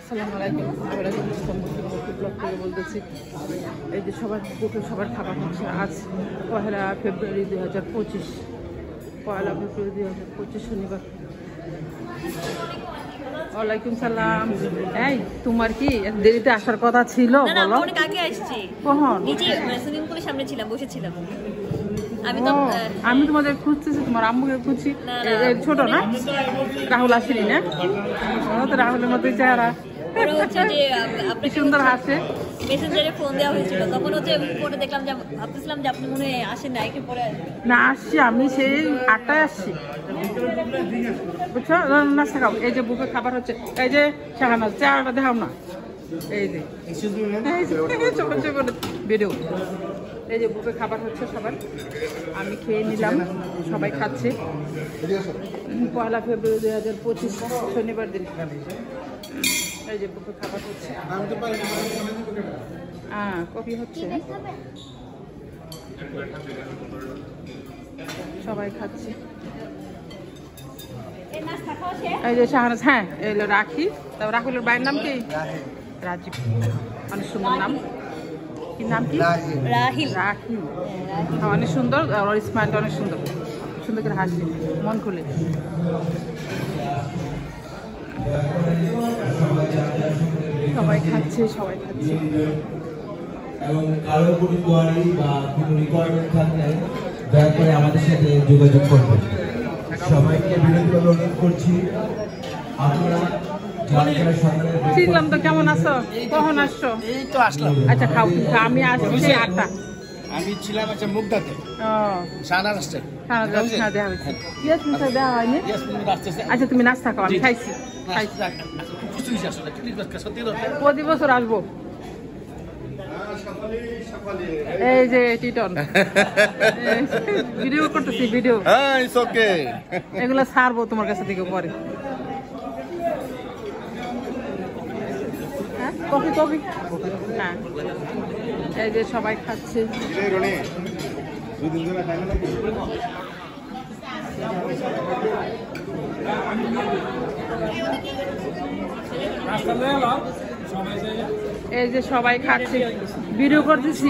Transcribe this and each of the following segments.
আসসালামু আলাইকুম। ব্লগ থেকে বলতেছি, এই যে সবার খাবার হচ্ছে আজ 1 ফেব্রুয়ারি 2025, 1 ফেব্রুয়ারি 2025 শনিবার। ওয়ালাইকুম সালাম। এই তোমার কি দেরিতে আসার কথা ছিল? বলো। অনেক আগে আসছি। কখন? নিচে সুইমিং পুলের সামনে ছিলাম, বসেছিলাম। আমি তোমাদের খুঁজতেছি, তোমার আম্মুকে খুঁজছি। ছোট না রাহুল আসেনি না? তো রাহুলের মতো চেহারা, সুন্দর হাসে। মেসেঞ্জারে ফোন দেওয়া হয়েছিল, তখন হচ্ছে পরে দেখলাম যে ভাবতেছিলাম যে আপনি মনে হয় আসেন না, একটু পরে না আসছি। আমি সেই 8টায় আসছি, বুঝছো? নাস্তা খাও। এই যে বুকে খাবার হচ্ছে, এই যে শাহানাজ চেহারাটা দেখাও না। এই যে ভিডিও, এই যে বুকে খাবার হচ্ছে সবার। আমি খেয়ে নিলাম, সবাই খাচ্ছে। 1 ফেব্রুয়ারি 2025 শনিবার দিন। এই যে বুকে খাবার হচ্ছে, কফি হচ্ছে, সবাই খাচ্ছে। এই যে শাহনাজ, হ্যাঁ এলো রাখি। তারপর রাহুলের ভাইয়ের নাম কি? রাজীব। অনেক সুন্দর নাম। কি নাম? কি? রাহিল। রাখি। অনেক সুন্দর, ওর স্মাইলটা অনেক সুন্দর, সুন্দর করে হাসি, মন খুলে। সবাই খাচ্ছে, সবাই খাচ্ছে। এবং কারো কোনো কোয়ারি বা কোনো রিকোয়ারমেন্ট থাকলে দয়া করে আমাদের সাথে যোগাযোগ করবেন। সবাইকে বিনীত অনুরোধ করছি, আপনারা চিনলাম তো। কেমন আছো? কখন আসছো? এই তো আসলাম। আচ্ছা খাও। আমি আসছি 8টা। আমি ছিলাম আচ্ছা মুগদাতে। শাহনাজ আসছে। দেওয়া হয়নি। আচ্ছা তুমি নাস্তা খাও, আমি খাইছি। প্রতি বছর আসবো। এই যে টিটন ভিডিও করতেছি, ভিডিও। এগুলো ছাড়বো তোমার কাছে থেকে পরে। কফি কফি, হ্যাঁ। এই যে সবাই খাচ্ছে। এই যে সবাই খাচ্ছে, ভিডিও করতেছি।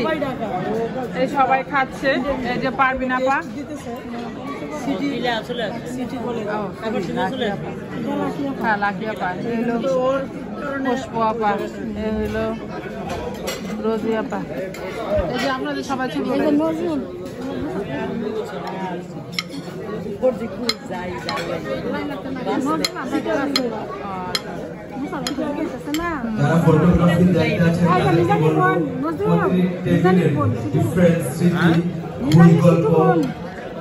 এই সবাই খাচ্ছে। এই যে পারবিন আপা, হ্যাঁ লাকি আপা, এই হলো পুষ্প আপা, এই হইলো রোজি আপা। এই যে আপনাদের সবাই ছিল।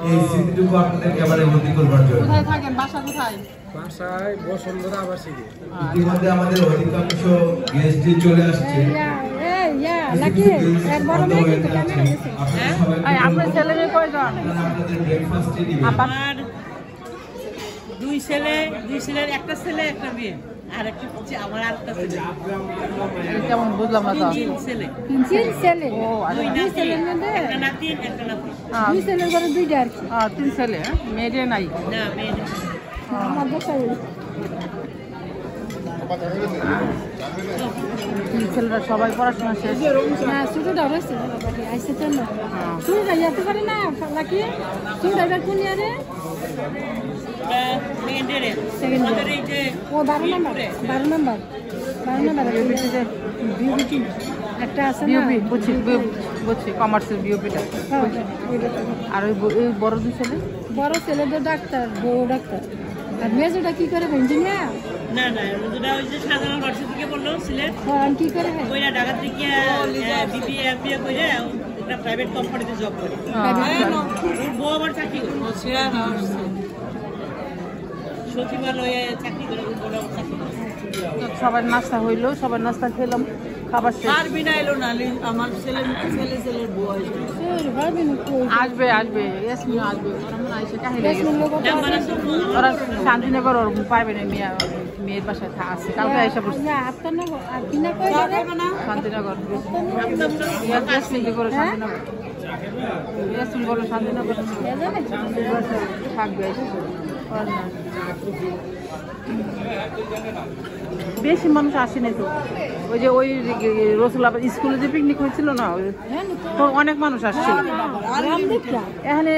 এই স্মৃতিটুকু আপনাদের ক্যামেরায় বন্দী করবার জন্য। কোথায় থাকেন? বাসা কোথায়? বাসায় বসুন্ধরা আবাসিকে। ইতিমধ্যে আমাদের অধিকাংশ গেস্টই চলে আসছে। আপনার ছেলে মেয়ে কয়জন? আমার দুই ছেলের একটা ছেলে একটা মেয়ে, আর একটা হচ্ছে আমার আরেকটা ছেলে। কেমন বুঝলাম না তো। তিন ছেলে। ও আচ্ছা। একটা নাতি একটা নাতি। 2 ছেলের ঘরে 2টা আর কি। 3 ছেলে, মেয়ে নাই? না, মেয়ে নেই। ছেলেরা সবাই পড়াশোনা শেষ। ছোটটা হয়েছে আইসে তো না, ছোটটা যেতে পারে না নাকি? ছোটটা কোন ইয়ারে? ও 12 নাম্বার বিউপি একটা আছে না? বুঝছি বুঝছি, কমার্সের বিউপিটা। আর ওই বড় 2 ছেলে? বড় ছেলে তো ডাক্তার, বউ ডাক্তার। আর মেজোটা কি করে? ইঞ্জিনিয়ার। না না, রোজুটা ওই যে সাধারণ ভার্সিটি থেকে পড়লো সিলেট। কি করে? ওইটা ঢাকা থেকে বিবিএ এমবিএ করে একটা প্রাইভেট কোম্পানিতে জব করে। ওর বউ আবার চাকরি করে সচিবালয়ে চাকরি করে, ওর বউ আবার চাকরি করে। সবার নাস্তা হইলো, সবার নাস্তা খেলাম, খাবার শেষ। আর বিনা এলো না, আমার ছেলের বউ আসবে। ইয়াসমিন আসবে। ওরা শান্তিনগর, ওর পাইবে না, মেয়ের বাসায় আছে। কালকে এসে পড়ছে শান্তিনগর। ইয়াসমিনকে করে শান্তিনগর, ইয়াসমিন বলো শান্তিনগর থাকবে। বেশি মানুষ আসেনি তো। ওই যে ওই রসুলাবাদ স্কুলে যে পিকনিক হয়েছিল না, তো অনেক মানুষ আসছিল। এখানে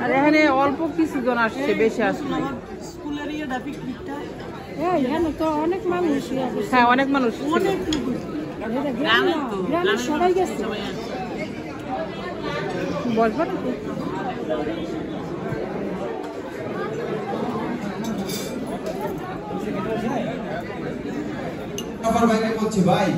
আর এখানে অল্প কিছু জন আসছে, বেশি আসছে। অনেক মানুষ, হ্যাঁ অনেক মানুষ সবাই গেছে। বসবো নাকি? আমার ভাইকে বলছি ভাই,